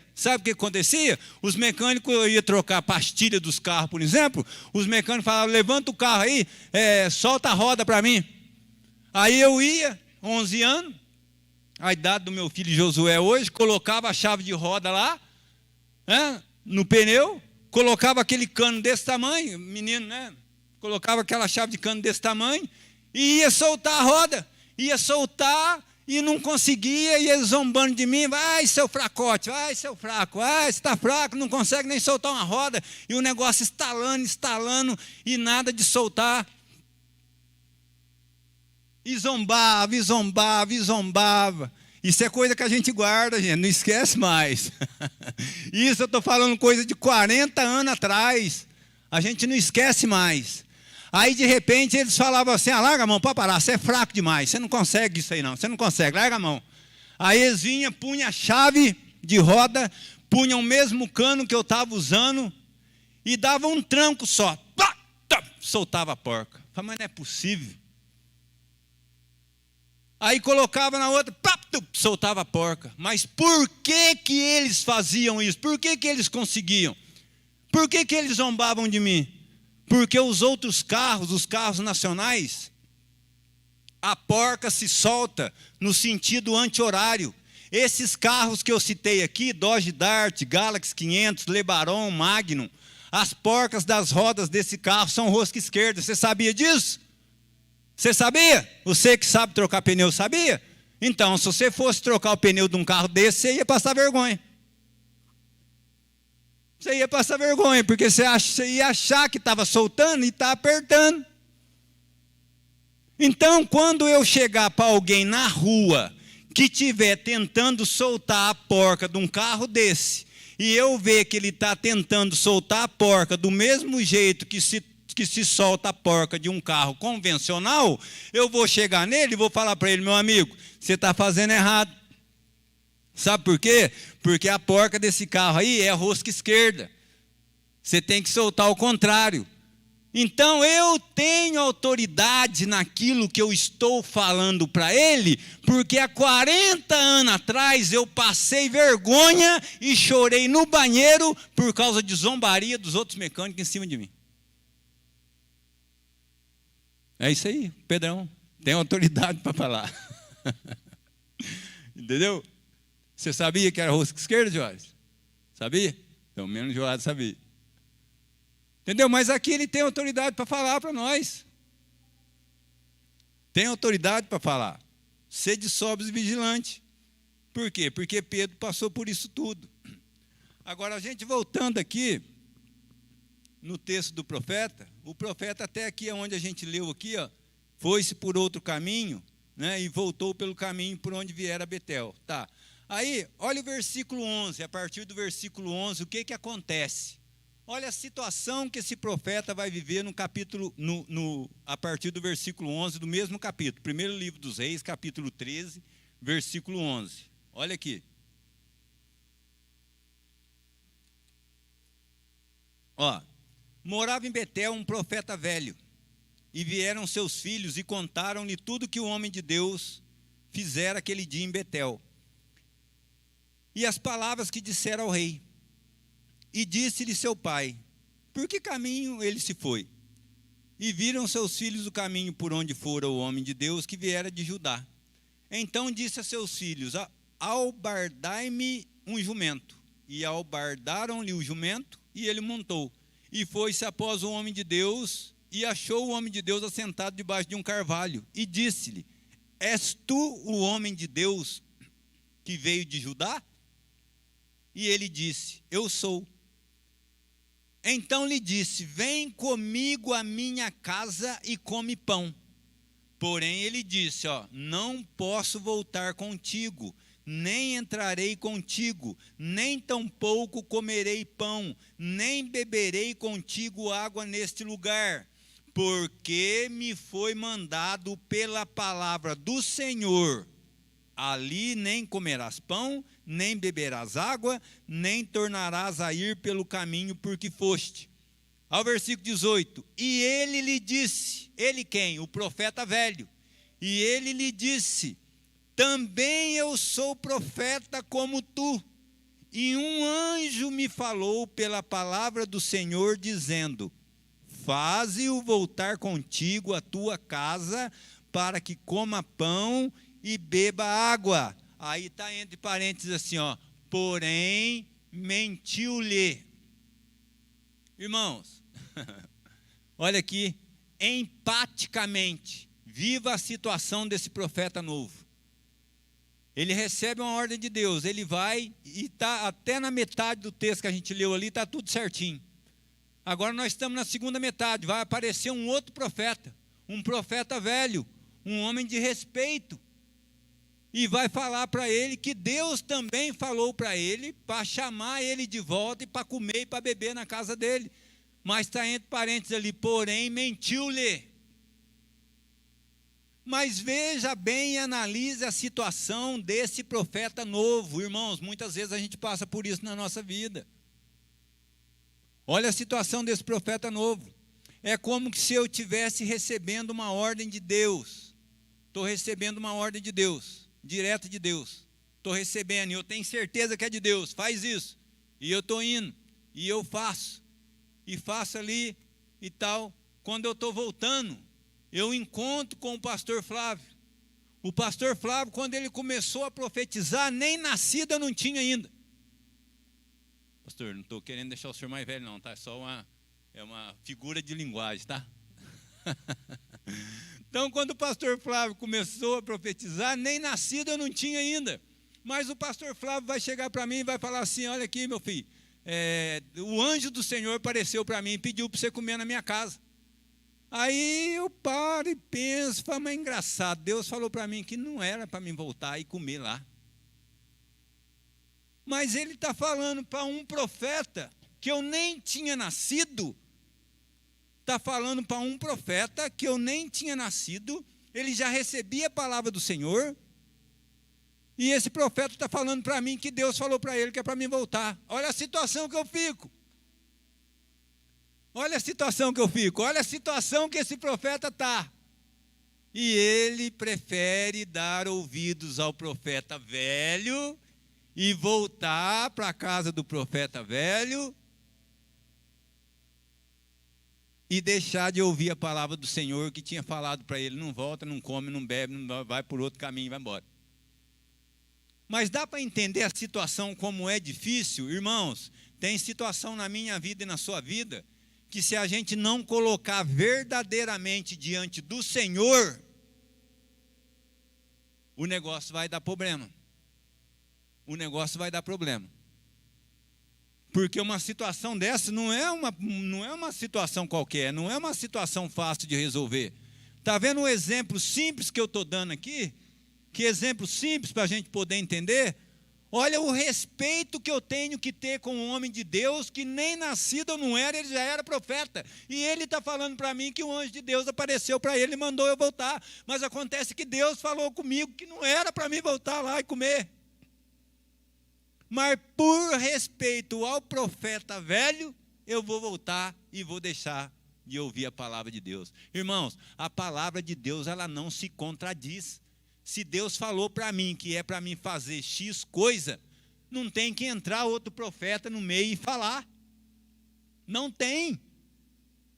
Os mecânicos iam trocar a pastilha dos carros, por exemplo. Os mecânicos falavam, levanta o carro aí, solta a roda para mim. Aí eu ia, 11 anos, a idade do meu filho Josué hoje, colocava a chave de roda lá, no pneu, colocava aquele cano desse tamanho, menino, né? Colocava aquela chave de cano desse tamanho e ia soltar a roda. Ia soltar e não conseguia, e ele zombando de mim, vai seu fracote, vai seu fraco, vai, você está fraco, não consegue nem soltar uma roda, e o negócio estalando, e nada de soltar. E zombava. Isso é coisa que a gente guarda, gente, não esquece mais. Isso eu estou falando coisa de 40 anos atrás, a gente não esquece mais. Aí de repente eles falavam assim, larga a mão, pode parar, você é fraco demais, você não consegue isso aí não, você não consegue, larga a mão. Aí eles vinham, punham a chave de roda, punham o mesmo cano que eu estava usando, e davam um tranco só, soltava a porca. Falei, mas não é possível. Aí colocava na outra, soltava a porca. Mas por que que eles faziam isso? Por que que eles conseguiam? Por que que eles zombavam de mim? Porque os outros carros, os carros nacionais, a porca se solta no sentido anti-horário. Esses carros que eu citei aqui, Dodge Dart, Galaxy 500, Lebaron, Magnum, as porcas das rodas desse carro são rosca esquerda. Você sabia disso? Você sabia? Você que sabe trocar pneu, sabia? Então, se você fosse trocar o pneu de um carro desse, você ia passar vergonha. Você ia passar vergonha, porque você ia achar que estava soltando e está apertando. Então, quando eu chegar para alguém na rua que estiver tentando soltar a porca de um carro desse, e eu ver que ele está tentando soltar a porca do mesmo jeito que se solta a porca de um carro convencional, eu vou chegar nele e vou falar para ele, meu amigo, você está fazendo errado. Sabe por quê? Porque a porca desse carro aí é a rosca esquerda. Você tem que soltar o contrário. Então eu tenho autoridade naquilo que eu estou falando para ele, porque há 40 anos atrás eu passei vergonha e chorei no banheiro por causa de zombaria dos outros mecânicos em cima de mim. É isso aí, Pedrão, tem autoridade para falar. Entendeu? Você sabia que era rosca esquerda, Jorge? Sabia? Pelo menos o Jorge sabia. Entendeu? Mas aqui ele tem autoridade para falar para nós. Tem autoridade para falar. Sede sóbrios e vigilante. Por quê? Porque Pedro passou por isso tudo. Agora, a gente voltando aqui, no texto do profeta, o profeta até aqui, onde a gente leu aqui, foi-se por outro caminho, né, e voltou pelo caminho por onde viera Betel. Tá. Aí, olha o versículo 11, a partir do versículo 11, o que acontece? Olha a situação que esse profeta vai viver no capítulo, a partir do versículo 11 do mesmo capítulo. Primeiro livro dos Reis, capítulo 13, versículo 11. Olha aqui. Morava em Betel um profeta velho, e vieram seus filhos e contaram-lhe tudo que o homem de Deus fizera aquele dia em Betel. E as palavras que dissera ao rei. E disse-lhe seu pai, por que caminho ele se foi? E viram seus filhos o caminho por onde fora o homem de Deus que viera de Judá. Então disse a seus filhos, albardai-me um jumento. E albardaram-lhe o jumento, e ele montou. E foi-se após o homem de Deus, e achou o homem de Deus assentado debaixo de um carvalho, e disse-lhe: És tu o homem de Deus que veio de Judá? E ele disse: Eu sou. Então lhe disse: Vem comigo à minha casa e come pão. Porém ele disse: Não posso voltar contigo, nem entrarei contigo, nem tampouco comerei pão, nem beberei contigo água neste lugar, porque me foi mandado pela palavra do Senhor: ali nem comerás pão, nem beberás água, nem tornarás a ir pelo caminho por que foste. Ao versículo 18: E ele lhe disse, ele quem? O profeta velho. E ele lhe disse: Também eu sou profeta como tu. E um anjo me falou pela palavra do Senhor, dizendo: Faze-o voltar contigo à tua casa, para que coma pão e beba água. Aí está entre parênteses assim, porém mentiu-lhe. Irmãos, olha aqui, empaticamente, viva a situação desse profeta novo. Ele recebe uma ordem de Deus, ele vai e está até na metade do texto que a gente leu ali, está tudo certinho. Agora nós estamos na segunda metade, vai aparecer um outro profeta, um profeta velho, um homem de respeito, e vai falar para ele que Deus também falou para ele, para chamar ele de volta e para comer e para beber na casa dele. Mas está entre parênteses ali, porém mentiu-lhe. Mas veja bem e analise a situação desse profeta novo. Irmãos, muitas vezes a gente passa por isso na nossa vida. Olha a situação desse profeta novo. É como se eu estivesse recebendo uma ordem de Deus. Estou recebendo uma ordem de Deus, direto de Deus. Estou recebendo, e eu tenho certeza que é de Deus, faz isso. E eu estou indo, e eu faço. E faço ali e tal. Quando eu estou voltando, eu encontro com o pastor Flávio. O pastor Flávio, quando ele começou a profetizar, nem nascido eu não tinha ainda. Pastor, não estou querendo deixar o senhor mais velho não, tá? É só uma figura de linguagem, tá? Então, quando o pastor Flávio começou a profetizar, nem nascido eu não tinha ainda. Mas o pastor Flávio vai chegar para mim e vai falar assim: olha aqui, meu filho, o anjo do Senhor apareceu para mim e pediu para você comer na minha casa. Aí eu paro e penso, falo, mas é engraçado, Deus falou para mim que não era para mim voltar e comer lá. Mas ele está falando para um profeta que eu nem tinha nascido. Está falando para um profeta que eu nem tinha nascido, ele já recebia a palavra do Senhor, e esse profeta está falando para mim que Deus falou para ele que é para mim voltar. Olha a situação que eu fico. Olha a situação que eu fico, olha a situação que esse profeta está. E ele prefere dar ouvidos ao profeta velho e voltar para a casa do profeta velho e deixar de ouvir a palavra do Senhor que tinha falado para ele: não volta, não come, não bebe, não vai por outro caminho e vai embora. Mas dá para entender a situação como é difícil? Irmãos, tem situação na minha vida e na sua vida que, se a gente não colocar verdadeiramente diante do Senhor, o negócio vai dar problema. O negócio vai dar problema. Porque uma situação dessa não é uma situação qualquer, não é uma situação fácil de resolver. Está vendo um exemplo simples que eu estou dando aqui? Que exemplo simples para a gente poder entender? Olha o respeito que eu tenho que ter com um homem de Deus que nem nascido eu não era, ele já era profeta. E ele está falando para mim que o anjo de Deus apareceu para ele e mandou eu voltar. Mas acontece que Deus falou comigo que não era para mim voltar lá e comer. Mas por respeito ao profeta velho, eu vou voltar e vou deixar de ouvir a palavra de Deus. Irmãos, a palavra de Deus, ela não se contradiz. Se Deus falou para mim que é para mim fazer X coisa, não tem que entrar outro profeta no meio e falar. Não tem.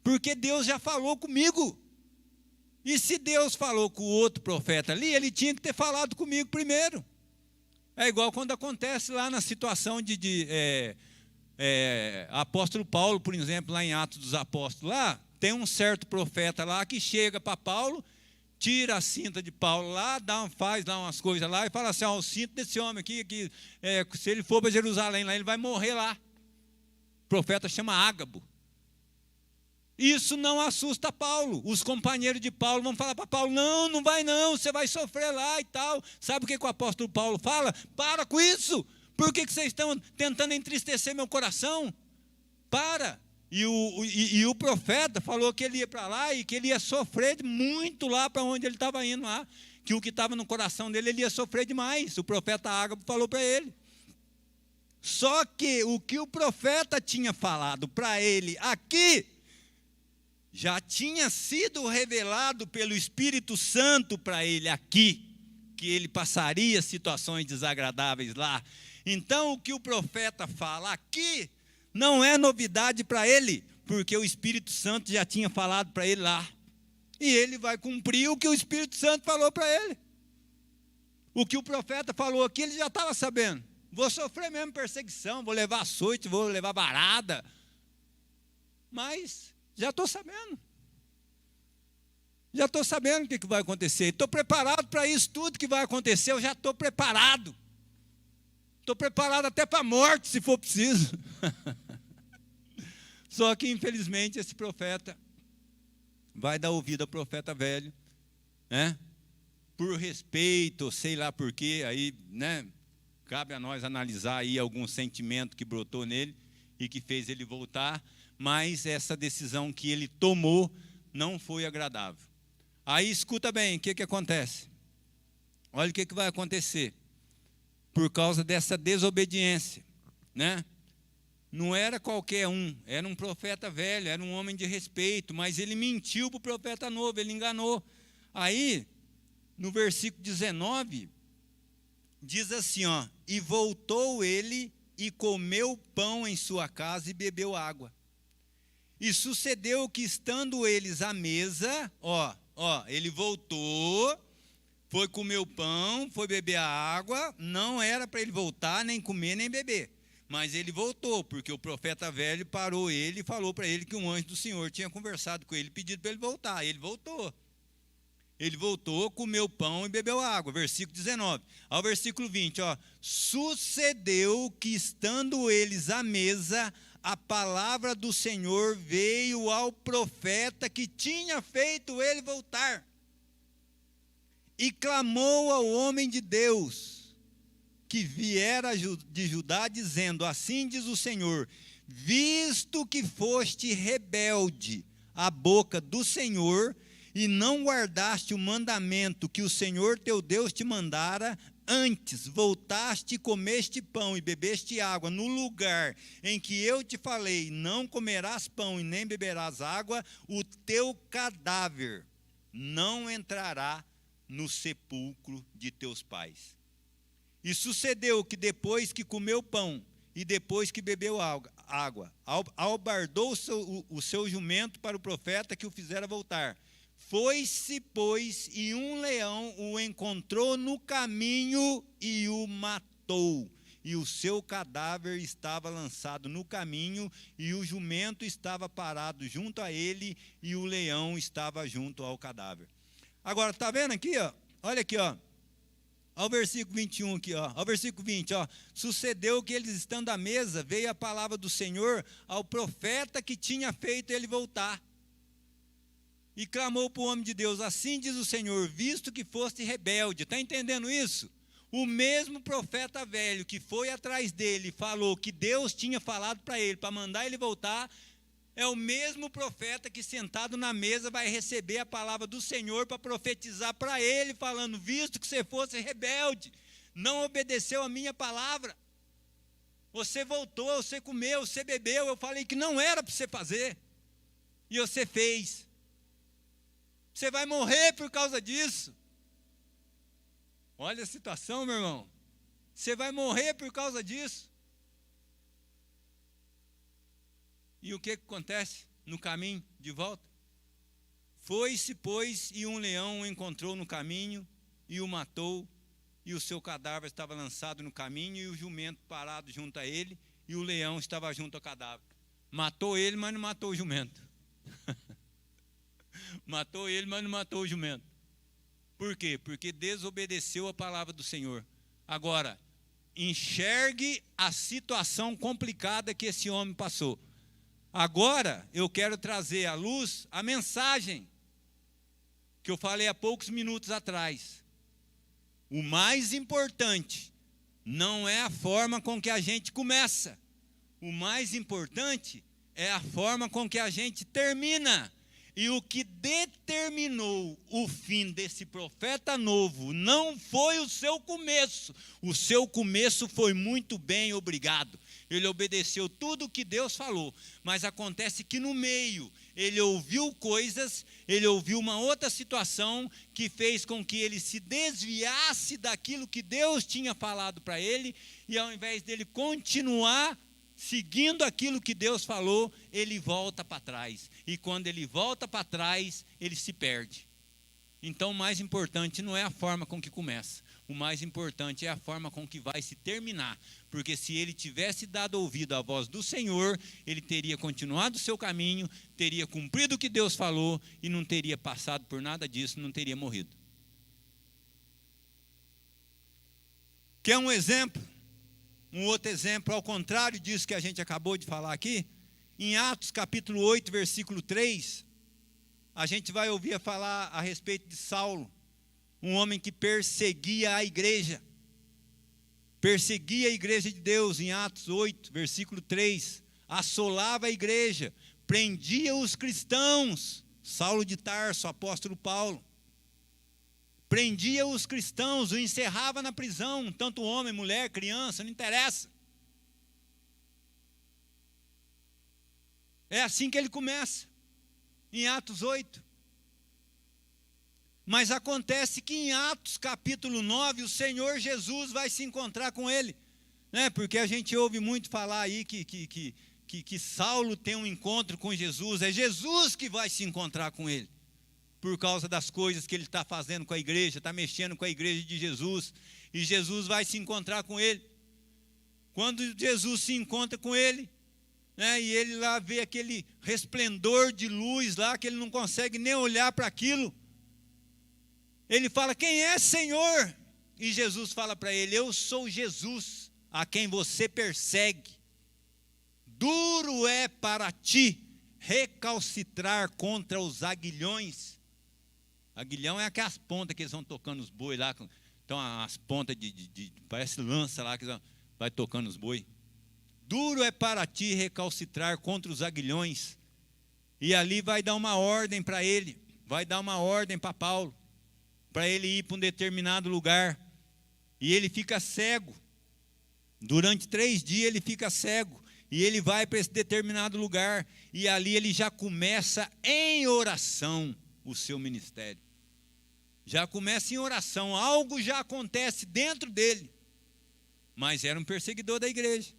Porque Deus já falou comigo. E se Deus falou com o outro profeta ali, ele tinha que ter falado comigo primeiro. É igual quando acontece lá na situação de apóstolo Paulo, por exemplo, lá em Atos dos Apóstolos, lá, tem um certo profeta lá que chega para Paulo, tira a cinta de Paulo lá, faz lá umas coisas lá e fala assim: ó, o cinto desse homem aqui, se ele for para Jerusalém lá, ele vai morrer lá. O profeta chama Ágabo. Isso não assusta Paulo. Os companheiros de Paulo vão falar para Paulo: não, não vai não, você vai sofrer lá e tal. Sabe o que o apóstolo Paulo fala? Para com isso. Por que vocês estão tentando entristecer meu coração? Para. E o profeta falou que ele ia para lá e que ele ia sofrer muito lá para onde ele estava indo lá. Que o que estava no coração dele, ele ia sofrer demais. O profeta Ágabo falou para ele. Só que o que o profeta tinha falado para ele aqui, já tinha sido revelado pelo Espírito Santo para ele aqui, que ele passaria situações desagradáveis lá. Então, o que o profeta fala aqui não é novidade para ele, porque o Espírito Santo já tinha falado para ele lá. E ele vai cumprir o que o Espírito Santo falou para ele. O que o profeta falou aqui, ele já estava sabendo. Vou sofrer mesmo perseguição, vou levar açoite, vou levar varada. Mas já estou sabendo. Já estou sabendo o que vai acontecer. Estou preparado para isso tudo que vai acontecer. Eu já estou preparado. Estou preparado até para a morte, se for preciso. Só que, infelizmente, esse profeta vai dar ouvido ao profeta velho, né? Por respeito, sei lá por quê, aí, né? Cabe a nós analisar aí algum sentimento que brotou nele e que fez ele voltar. Mas essa decisão que ele tomou não foi agradável. Aí escuta bem, o que acontece? Olha o que vai acontecer. Por causa dessa desobediência, né? Não era qualquer um, era um profeta velho, era um homem de respeito, mas ele mentiu para o profeta novo, ele enganou. Aí, no versículo 19, diz assim, ó: e voltou ele e comeu pão em sua casa e bebeu água. E sucedeu que, estando eles à mesa, ele voltou, foi comer o pão, foi beber a água. Não era para ele voltar, nem comer, nem beber. Mas ele voltou, porque o profeta velho parou ele e falou para ele que um anjo do Senhor tinha conversado com ele, pedido para ele voltar. Ele voltou. Ele voltou, comeu pão e bebeu água. Versículo 19. Ao versículo 20, sucedeu que, estando eles à mesa, a palavra do Senhor veio ao profeta que tinha feito ele voltar. E clamou ao homem de Deus, que viera de Judá, dizendo: assim diz o Senhor, visto que foste rebelde à boca do Senhor, e não guardaste o mandamento que o Senhor teu Deus te mandara, antes voltaste e comeste pão e bebeste água no lugar em que eu te falei: não comerás pão e nem beberás água, o teu cadáver não entrará no sepulcro de teus pais. E sucedeu que, depois que comeu pão e depois que bebeu água, albardou o seu jumento para o profeta que o fizera voltar. Foi-se, pois, e um leão o encontrou no caminho e o matou. E o seu cadáver estava lançado no caminho, e o jumento estava parado junto a ele, e o leão estava junto ao cadáver. Agora, está vendo aqui? Olha aqui, ao versículo 21 aqui, ao versículo 20, sucedeu que eles, estando à mesa, veio a palavra do Senhor ao profeta que tinha feito ele voltar. E clamou para o homem de Deus: assim diz o Senhor, visto que foste rebelde. Está entendendo isso? O mesmo profeta velho que foi atrás dele e falou que Deus tinha falado para ele, para mandar ele voltar, é o mesmo profeta que, sentado na mesa, vai receber a palavra do Senhor para profetizar para ele, falando: visto que você fosse rebelde, não obedeceu a minha palavra, você voltou, você comeu, você bebeu, eu falei que não era para você fazer, e você fez. Você vai morrer por causa disso. Olha a situação, meu irmão. Você vai morrer por causa disso. E o que acontece no caminho de volta? Foi-se, pois, e um leão o encontrou no caminho e o matou, e o seu cadáver estava lançado no caminho, e o jumento parado junto a ele, e o leão estava junto ao cadáver. Matou ele, mas não matou o jumento. Matou ele, mas não matou o jumento. Por quê? Porque desobedeceu a palavra do Senhor. Agora, enxergue a situação complicada que esse homem passou. Agora, eu quero trazer à luz a mensagem que eu falei há poucos minutos atrás. O mais importante não é a forma com que a gente começa. O mais importante é a forma com que a gente termina. E o que determinou o fim desse profeta novo não foi o seu começo. O seu começo foi muito bem, obrigado. Ele obedeceu tudo o que Deus falou. Mas acontece que no meio, ele ouviu coisas, ele ouviu uma outra situação que fez com que ele se desviasse daquilo que Deus tinha falado para ele. E ao invés dele continuar seguindo aquilo que Deus falou, ele volta para trás. E quando ele volta para trás, ele se perde. Então o mais importante não é a forma com que começa. O mais importante é a forma com que vai se terminar. Porque se ele tivesse dado ouvido à voz do Senhor, ele teria continuado o seu caminho, teria cumprido o que Deus falou e não teria passado por nada disso, não teria morrido. Quer um exemplo? Um outro exemplo, ao contrário disso que a gente acabou de falar aqui, em Atos capítulo 8, versículo 3, a gente vai ouvir falar a respeito de Saulo, um homem que perseguia a igreja de Deus, em Atos 8, versículo 3, assolava a igreja, prendia os cristãos, Saulo de Tarso, apóstolo Paulo, prendia os cristãos, o encerrava na prisão, tanto homem, mulher, criança, não interessa. É assim que ele começa, em Atos 8. Mas acontece que em Atos capítulo 9, o Senhor Jesus vai se encontrar com ele. Né? Porque a gente ouve muito falar aí que Saulo tem um encontro com Jesus, é Jesus que vai se encontrar com ele. Por causa das coisas que ele está fazendo com a igreja, está mexendo com a igreja de Jesus, e Jesus vai se encontrar com ele. Quando Jesus se encontra com ele, né, e ele lá vê aquele resplendor de luz lá, que ele não consegue nem olhar para aquilo, ele fala: quem é, Senhor? E Jesus fala para ele: eu sou Jesus, a quem você persegue. Duro é para ti recalcitrar contra os aguilhões. Aguilhão é aquelas pontas que eles vão tocando os bois lá. Então as pontas parece lança lá que vai tocando os bois. Duro é para ti recalcitrar contra os aguilhões. E ali vai dar uma ordem para ele. Vai dar uma ordem para Paulo. Para ele ir para um determinado lugar. E ele fica cego. Durante 3 dias ele fica cego. E ele vai para esse determinado lugar. E ali ele já começa em oração o seu ministério. Já começa em oração, algo já acontece dentro dele. Mas era um perseguidor da igreja.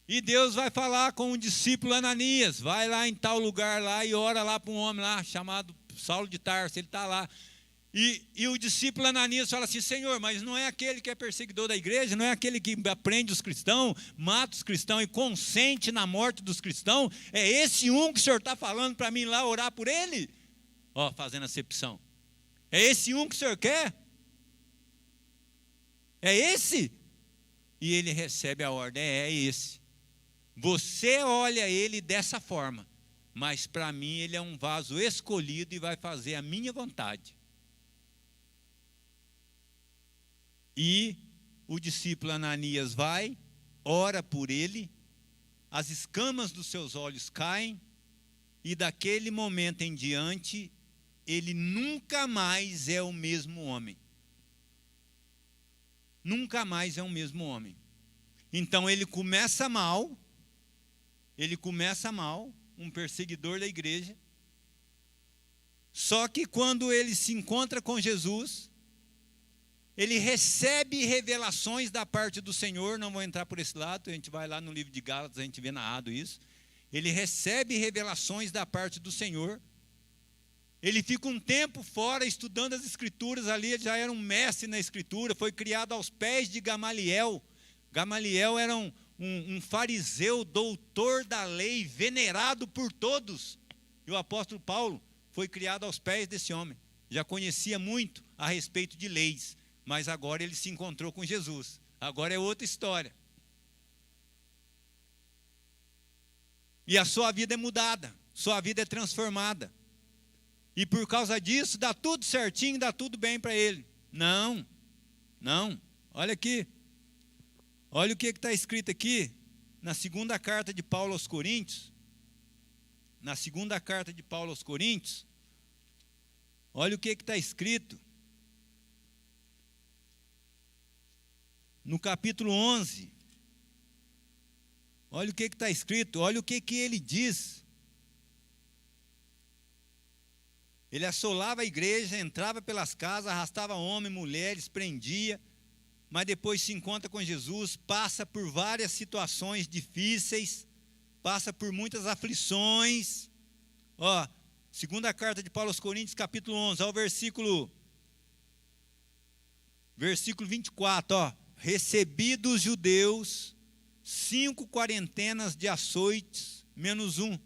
E Deus vai falar com o discípulo Ananias, vai lá em tal lugar lá e ora lá para um homem lá, chamado Saulo de Tarso, ele está lá. E o discípulo Ananias fala assim: Senhor, mas não é aquele que é perseguidor da igreja, não é aquele que prende os cristãos, mata os cristãos e consente na morte dos cristãos? É esse um que o Senhor está falando para mim lá orar por ele? Ó, fazendo acepção. É esse um que o Senhor quer? É esse? E ele recebe a ordem: é esse. Você olha ele dessa forma, mas para mim ele é um vaso escolhido e vai fazer a minha vontade. E o discípulo Ananias vai, ora por ele, as escamas dos seus olhos caem, e daquele momento em diante, ele nunca mais é o mesmo homem. Nunca mais é o mesmo homem. Então ele começa mal, um perseguidor da igreja, só que quando ele se encontra com Jesus, ele recebe revelações da parte do Senhor. Não vou entrar por esse lado, a gente vai lá no livro de Gálatas, a gente vê narrado isso. Ele recebe revelações da parte do Senhor. Ele fica um tempo fora estudando as escrituras ali, ele já era um mestre na escritura, foi criado aos pés de Gamaliel. Gamaliel era um fariseu, doutor da lei, venerado por todos. E o apóstolo Paulo foi criado aos pés desse homem. Já conhecia muito a respeito de leis, mas agora ele se encontrou com Jesus. Agora é outra história. E a sua vida é mudada, sua vida é transformada. E por causa disso, dá tudo certinho, dá tudo bem para ele. Não, olha aqui. Olha o que está escrito aqui, na segunda carta de Paulo aos Coríntios. Na segunda carta de Paulo aos Coríntios, olha o que está escrito. No capítulo 11, olha o que está escrito, olha o que ele diz. Ele assolava a igreja, entrava pelas casas, arrastava homens, mulheres, prendia, mas depois se encontra com Jesus, passa por várias situações difíceis, passa por muitas aflições. Ó, segunda carta de Paulo aos Coríntios, capítulo 11, ao versículo 24, ó. Recebi dos judeus 5 quarentenas de açoites, menos 1.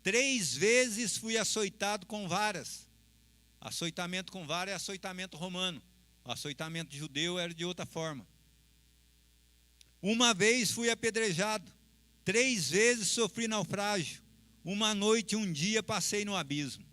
3 vezes fui açoitado com varas. Açoitamento com vara é açoitamento romano. O açoitamento judeu era de outra forma. 1 vez fui apedrejado. 3 vezes sofri naufrágio. 1 noite e 1 dia passei no abismo.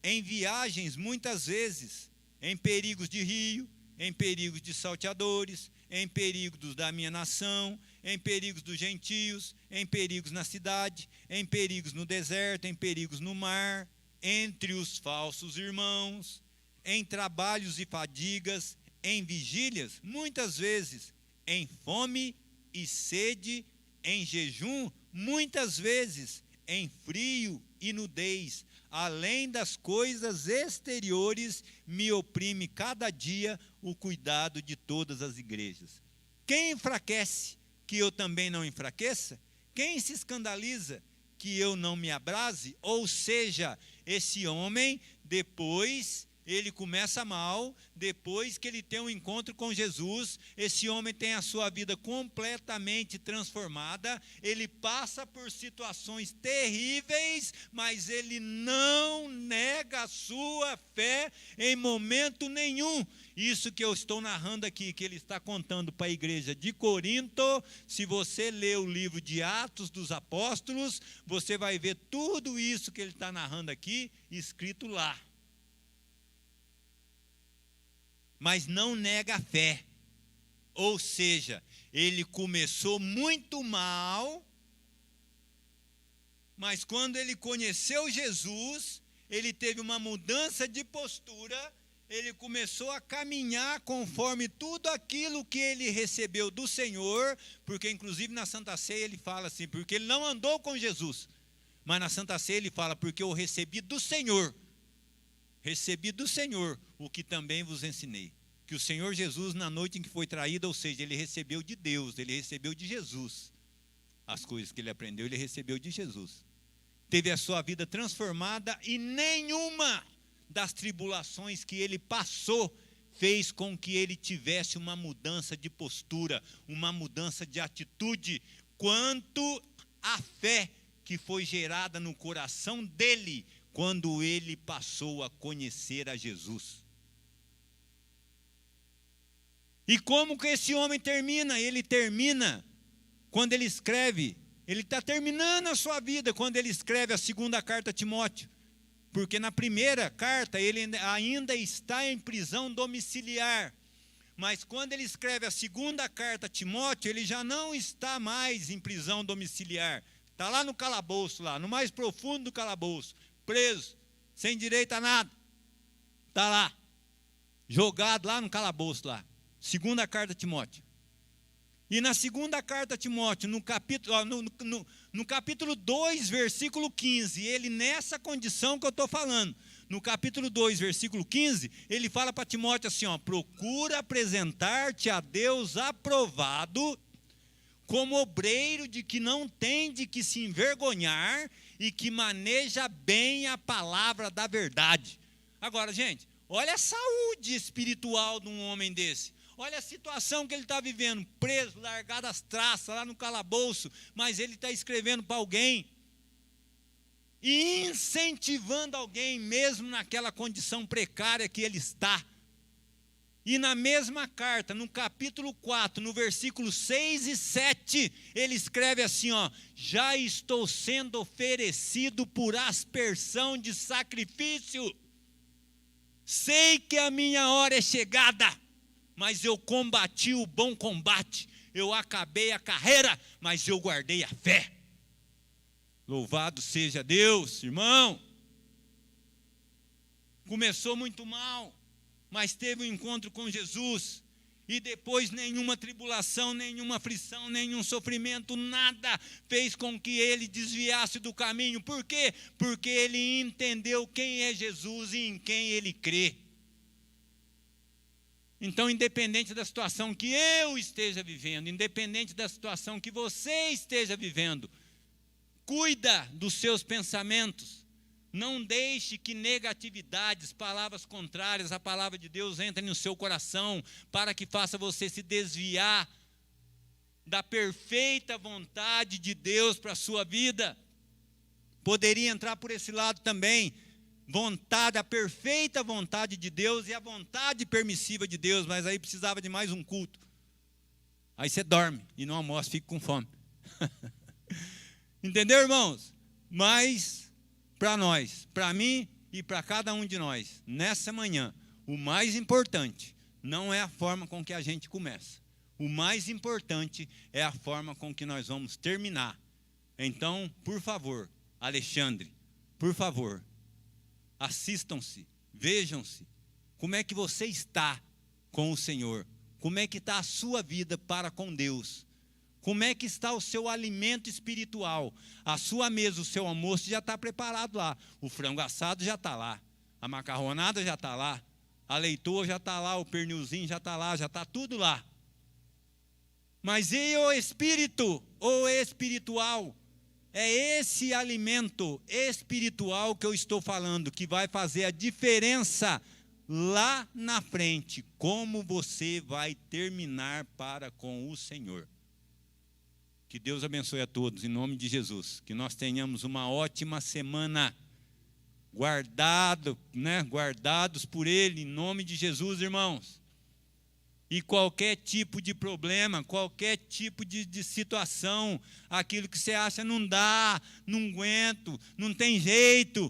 Em viagens, muitas vezes, em perigos de rio, em perigos de salteadores, em perigos da minha nação, em perigos dos gentios, em perigos na cidade, em perigos no deserto, em perigos no mar, entre os falsos irmãos, em trabalhos e fadigas, em vigílias, muitas vezes, em fome e sede, em jejum, muitas vezes, em frio e nudez. Além das coisas exteriores, me oprime cada dia o cuidado de todas as igrejas. Quem enfraquece, que eu também não enfraqueça? Quem se escandaliza, que eu não me abrase? Ou seja, esse homem, depois ele começa mal, depois que ele tem um encontro com Jesus, esse homem tem a sua vida completamente transformada, ele passa por situações terríveis, mas ele não nega a sua fé em momento nenhum. Isso que eu estou narrando aqui, que ele está contando para a igreja de Corinto, se você ler o livro de Atos dos Apóstolos, você vai ver tudo isso que ele está narrando aqui, escrito lá. Mas não nega a fé. Ou seja, ele começou muito mal, mas quando ele conheceu Jesus, ele teve uma mudança de postura, ele começou a caminhar conforme tudo aquilo que ele recebeu do Senhor, porque inclusive na Santa Ceia ele fala assim, porque ele não andou com Jesus, mas na Santa Ceia ele fala, porque eu recebi do Senhor o que também vos ensinei. Que o Senhor Jesus, na noite em que foi traído, ou seja, ele recebeu de Deus, ele recebeu de Jesus. As coisas que ele aprendeu, ele recebeu de Jesus. Teve a sua vida transformada e nenhuma das tribulações que ele passou fez com que ele tivesse uma mudança de postura, uma mudança de atitude, quanto à fé que foi gerada no coração dele, quando ele passou a conhecer a Jesus. E como que esse homem termina? Ele termina, quando ele escreve, ele está terminando a sua vida, quando ele escreve a segunda carta a Timóteo. Porque na primeira carta, ele ainda está em prisão domiciliar. Mas quando ele escreve a segunda carta a Timóteo, ele já não está mais em prisão domiciliar. Está lá no calabouço, lá, no mais profundo do calabouço, preso, sem direito a nada. Está lá, jogado lá no calabouço, lá. Segunda carta a Timóteo. E na segunda carta a Timóteo, no capítulo 2, versículo 15, ele nessa condição que eu estou falando, no capítulo 2, versículo 15, ele fala para Timóteo assim, ó, procura apresentar-te a Deus aprovado, como obreiro de que não tem de que se envergonhar e que maneja bem a palavra da verdade. Agora, gente, olha a saúde espiritual de um homem desse. Olha a situação que ele está vivendo, preso, largado as traças lá no calabouço, mas ele está escrevendo para alguém. e incentivando alguém, mesmo naquela condição precária que ele está. E na mesma carta, no capítulo 4, no versículo 6 e 7, ele escreve assim, ó: já estou sendo oferecido por aspersão de sacrifício. Sei que a minha hora é chegada, mas eu combati o bom combate, eu acabei a carreira, mas eu guardei a fé. Louvado seja Deus, irmão. Começou muito mal, mas teve um encontro com Jesus, e depois nenhuma tribulação, nenhuma aflição, nenhum sofrimento, nada fez com que ele desviasse do caminho. Por quê? Porque ele entendeu quem é Jesus e em quem ele crê. Então, independente da situação que eu esteja vivendo, independente da situação que você esteja vivendo, cuida dos seus pensamentos. Não deixe que negatividades, palavras contrárias à palavra de Deus entrem no seu coração, para que faça você se desviar da perfeita vontade de Deus para a sua vida. Poderia entrar por esse lado também, vontade, a perfeita vontade de Deus e a vontade permissiva de Deus, mas aí precisava de mais um culto. Aí você dorme e não almoça, fica com fome. Entendeu, irmãos? Mas para nós, para mim e para cada um de nós, nessa manhã, o mais importante não é a forma com que a gente começa. O mais importante é a forma com que nós vamos terminar. Então, por favor, Alexandre, por favor, assistam-se, vejam-se, como é que você está com o Senhor, como é que está a sua vida para com Deus, como é que está o seu alimento espiritual, a sua mesa, o seu almoço já está preparado lá, o frango assado já está lá, a macarronada já está lá, a leitoa já está lá, o pernilzinho já está lá, já está tudo lá. Mas e o espírito, o espiritual? É esse alimento espiritual que eu estou falando, que vai fazer a diferença lá na frente, como você vai terminar para com o Senhor. Que Deus abençoe a todos, em nome de Jesus. Que nós tenhamos uma ótima semana, guardados por Ele, em nome de Jesus, irmãos. E qualquer tipo de problema, qualquer tipo de situação, aquilo que você acha não dá, não aguento, não tem jeito,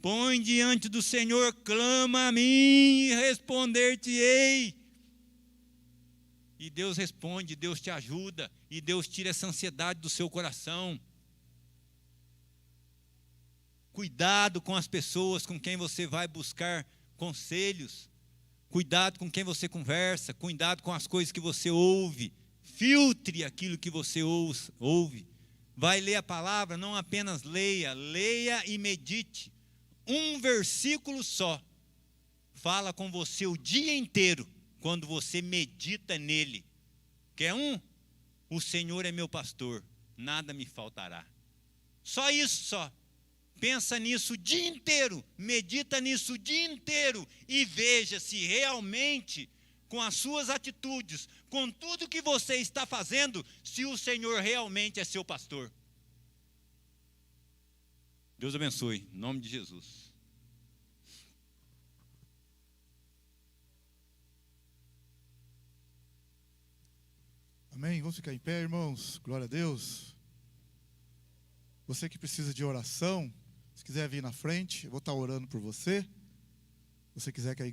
põe diante do Senhor, clama a mim e responder-te-ei. E Deus responde, Deus te ajuda, e Deus tira essa ansiedade do seu coração. Cuidado com as pessoas com quem você vai buscar conselhos. Cuidado com quem você conversa, cuidado com as coisas que você ouve. Filtre aquilo que você ouve. Vai ler a palavra, não apenas leia, leia e medite. Um versículo só fala com você o dia inteiro, quando você medita nele. Quer um? O Senhor é meu pastor, nada me faltará. Só isso, só. Pensa nisso o dia inteiro, medita nisso o dia inteiro e veja se realmente, com as suas atitudes, com tudo que você está fazendo, se o Senhor realmente é seu pastor. Deus abençoe, em nome de Jesus. Amém? Vamos ficar em pé, irmãos. Glória a Deus. Você que precisa de oração, se quiser vir na frente, eu vou estar orando por você. Se você quiser que a